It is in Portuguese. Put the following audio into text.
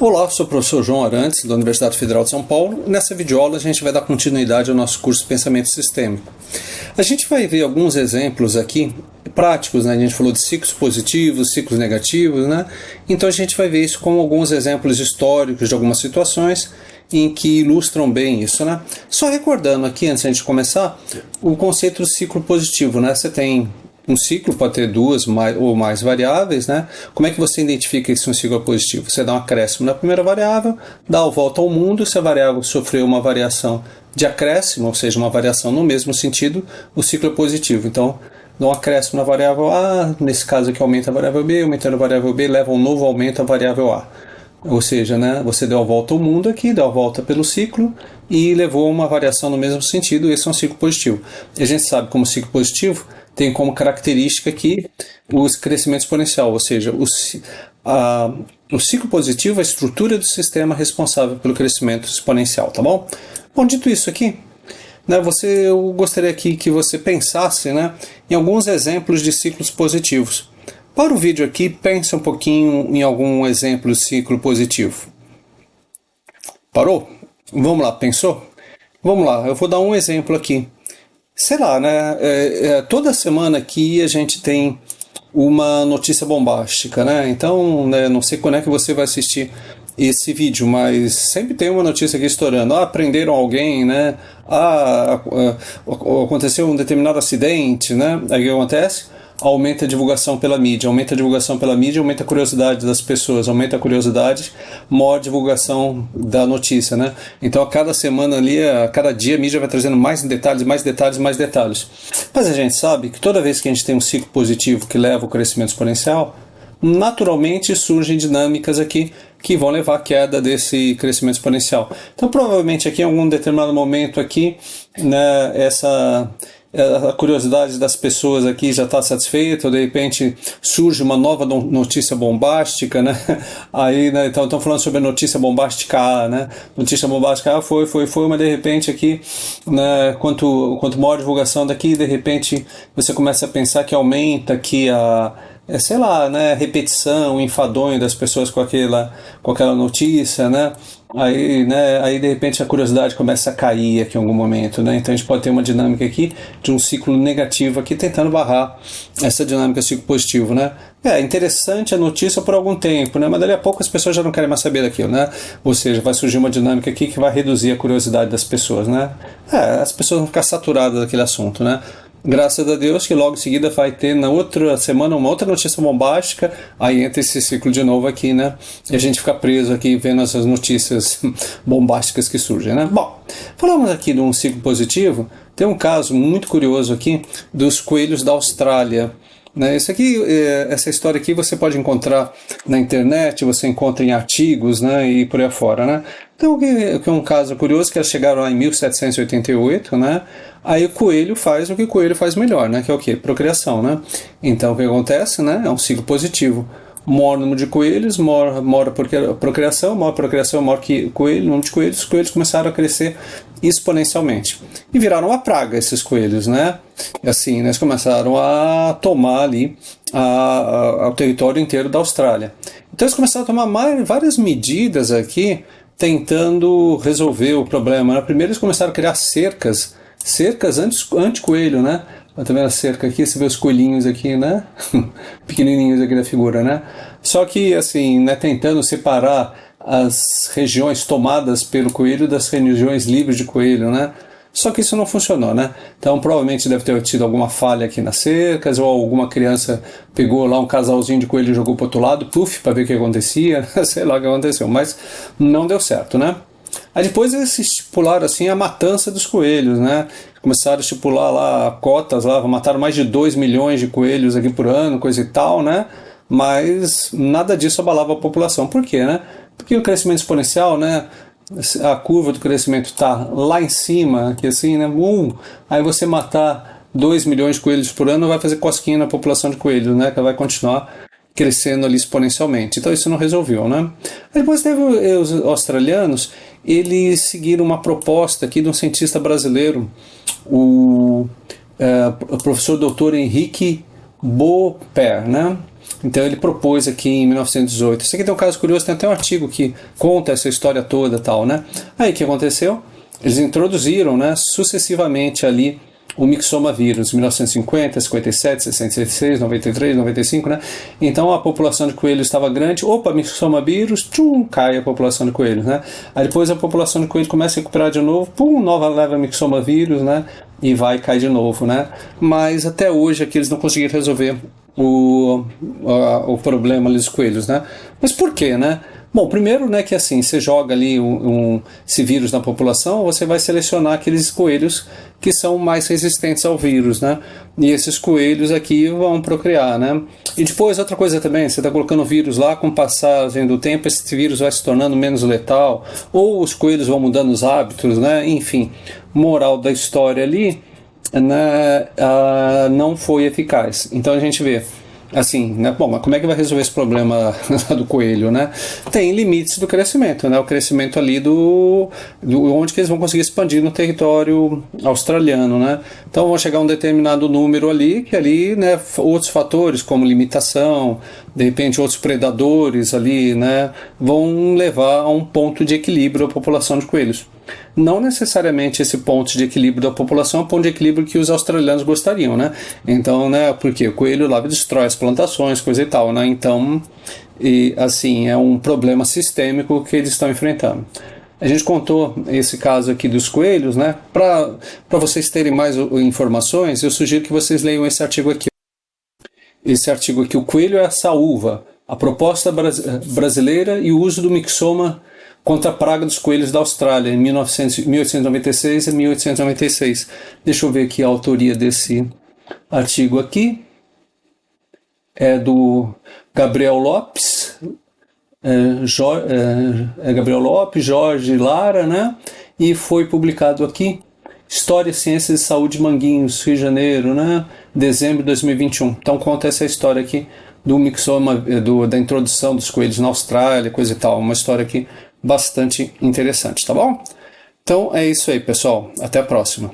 Olá, sou o professor João Arantes, da Universidade Federal de São Paulo. Nessa videoaula a gente vai dar continuidade ao nosso curso de Pensamento Sistêmico. A gente vai ver alguns exemplos aqui práticos, né? A gente falou de ciclos positivos, ciclos negativos, né? Então a gente vai ver isso com alguns exemplos históricos de algumas situações em que ilustram bem isso, né? Só recordando aqui, antes de a gente começar, o conceito do ciclo positivo, né? Você tem um ciclo, pode ter duas ou mais variáveis, né? Como é que você identifica se um ciclo é positivo? Você dá um acréscimo na primeira variável, dá a volta ao mundo, se a variável sofreu uma variação de acréscimo, ou seja, uma variação no mesmo sentido, o ciclo é positivo. Então, dá um acréscimo na variável A, nesse caso aqui aumenta a variável B, aumentando a variável B, leva um novo aumento à variável A. Ou seja, né, você deu a volta ao mundo aqui, deu a volta pelo ciclo e levou uma variação no mesmo sentido, esse é um ciclo positivo. E a gente sabe como ciclo positivo tem como característica aqui o crescimento exponencial, ou seja, o ciclo positivo é a estrutura do sistema responsável pelo crescimento exponencial, tá bom? Bom, dito isso aqui, né, eu gostaria aqui que você pensasse, né, em alguns exemplos de ciclos positivos. Para o vídeo aqui, pense um pouquinho em algum exemplo de ciclo positivo. Parou? Vamos lá, pensou? Vamos lá, eu vou dar um exemplo aqui. Sei lá, né? Toda semana aqui a gente tem uma notícia bombástica, né? Então, né, não sei quando é que você vai assistir esse vídeo, mas sempre tem uma notícia aqui estourando. Prenderam alguém, né? Aconteceu um determinado acidente, né? Aí o que acontece? Aumenta a divulgação pela mídia, aumenta a curiosidade das pessoas, aumenta a curiosidade, maior divulgação da notícia, né? Então a cada semana ali, a cada dia a mídia vai trazendo mais detalhes. Mas a gente sabe que toda vez que a gente tem um ciclo positivo que leva ao crescimento exponencial, naturalmente surgem dinâmicas aqui que vão levar à queda desse crescimento exponencial. Então provavelmente aqui em algum determinado momento aqui, né, a curiosidade das pessoas aqui já está satisfeita, ou de repente surge uma nova notícia bombástica, né? Aí, né, então estão falando sobre a notícia bombástica A, né? Notícia bombástica A foi, mas de repente aqui, né, quanto maior a divulgação daqui, de repente você começa a pensar que aumenta aqui sei lá, né, repetição, enfadonho das pessoas com aquela notícia, né? Aí de repente a curiosidade começa a cair aqui em algum momento, né? Então a gente pode ter uma dinâmica aqui de um ciclo negativo aqui tentando barrar essa dinâmica ciclo positivo, né? É interessante a notícia por algum tempo, né? Mas dali a pouco as pessoas já não querem mais saber daquilo, né? Ou seja, vai surgir uma dinâmica aqui que vai reduzir a curiosidade das pessoas, né? As pessoas vão ficar saturadas daquele assunto, né? Graças a Deus que logo em seguida vai ter na outra semana uma outra notícia bombástica, aí entra esse ciclo de novo aqui, né? E a gente fica preso aqui vendo essas notícias bombásticas que surgem, né? Bom, falamos aqui de um ciclo positivo, tem um caso muito curioso aqui dos coelhos da Austrália. Né? Essa história aqui você pode encontrar na internet, você encontra em artigos, né, e por aí afora, né? Então, que é um caso curioso, que eles chegaram lá em 1788, né? Aí o coelho faz o que o coelho faz melhor, né? Que é o quê? Procriação, né? Então, o que acontece, né? É um ciclo positivo. Maior número de coelhos, maior procriação, maior que coelho, número de coelhos, os coelhos começaram a crescer exponencialmente. E viraram uma praga esses coelhos, né? E assim, eles começaram a tomar ali o território inteiro da Austrália. Então eles começaram a tomar várias medidas aqui, tentando resolver o problema. Primeiro eles começaram a criar cercas anti-coelho, né? Também a cerca aqui, você vê os coelhinhos aqui, né? Pequenininhos aqui da figura, né? Só que, assim, né, tentando separar as regiões tomadas pelo coelho das regiões livres de coelho, né? Só que isso não funcionou, né? Então provavelmente deve ter tido alguma falha aqui nas cercas, ou alguma criança pegou lá um casalzinho de coelho e jogou para o outro lado, para ver o que acontecia, sei lá o que aconteceu, mas não deu certo, né? Aí depois eles estipularam assim a matança dos coelhos, né? Começaram a estipular lá cotas, mataram mais de 2 milhões de coelhos aqui por ano, coisa e tal, né? Mas nada disso abalava a população. Por quê, né? Porque o crescimento exponencial, né? A curva do crescimento está lá em cima, aqui assim, né? Aí você matar 2 milhões de coelhos por ano vai fazer cosquinha na população de coelhos, né? Que vai continuar crescendo ali exponencialmente. Então isso não resolveu, né? Aí depois teve os australianos, eles seguiram uma proposta aqui de um cientista brasileiro, o professor Dr. Henrique Beaupre, né? Então ele propôs aqui em 1918. Isso aqui tem um caso curioso, tem até um artigo que conta essa história toda, tal, né? Aí o que aconteceu? Eles introduziram, né, sucessivamente ali o Myxoma vírus, 1950, 57, 66, 93, 95, né? Então a população de coelhos estava grande, opa, Myxoma vírus, tchum, cai a população de coelhos, né? Aí depois a população de coelhos começa a recuperar de novo, pum, nova leva Myxoma vírus, né? E vai cair de novo, né? Mas até hoje aqui eles não conseguiram resolver o problema ali dos coelhos, né? Mas por quê, né? Bom, primeiro, né, que assim, você joga ali esse vírus na população, você vai selecionar aqueles coelhos que são mais resistentes ao vírus, né? E esses coelhos aqui vão procriar, né? E depois, outra coisa também, você está colocando o vírus lá, com o passagem do tempo, esse vírus vai se tornando menos letal, ou os coelhos vão mudando os hábitos, né? Enfim, moral da história ali, né, não foi eficaz. Então a gente vê assim, né? Bom, mas como é que vai resolver esse problema do coelho, né? Tem limites do crescimento, né? O crescimento ali do onde que eles vão conseguir expandir no território australiano, né? Então vão chegar a um determinado número ali, que ali, né, outros fatores como limitação, de repente outros predadores ali, né, vão levar a um ponto de equilíbrio a população de coelhos. Não necessariamente esse ponto de equilíbrio da população é o ponto de equilíbrio que os australianos gostariam, né? Então, né, porque o coelho lá destrói as plantações, coisa e tal, né? Então, assim, é um problema sistêmico que eles estão enfrentando. A gente contou esse caso aqui dos coelhos, né? Para vocês terem mais informações, eu sugiro que vocês leiam esse artigo aqui. Esse artigo aqui, O Coelho é a Saúva, a proposta brasileira e o uso do Myxoma contra a praga dos coelhos da Austrália, em 1896 e 1896. Deixa eu ver aqui a autoria desse artigo aqui. É do Gabriel Lopes, Gabriel Lopes, Jorge Lara, né? E foi publicado aqui, História, Ciências e Saúde Manguinhos, Rio de Janeiro, né? Dezembro de 2021. Então conta essa história aqui do Myxoma, da introdução dos coelhos na Austrália, coisa e tal. Uma história aqui bastante interessante, tá bom? Então é isso aí, pessoal. Até a próxima.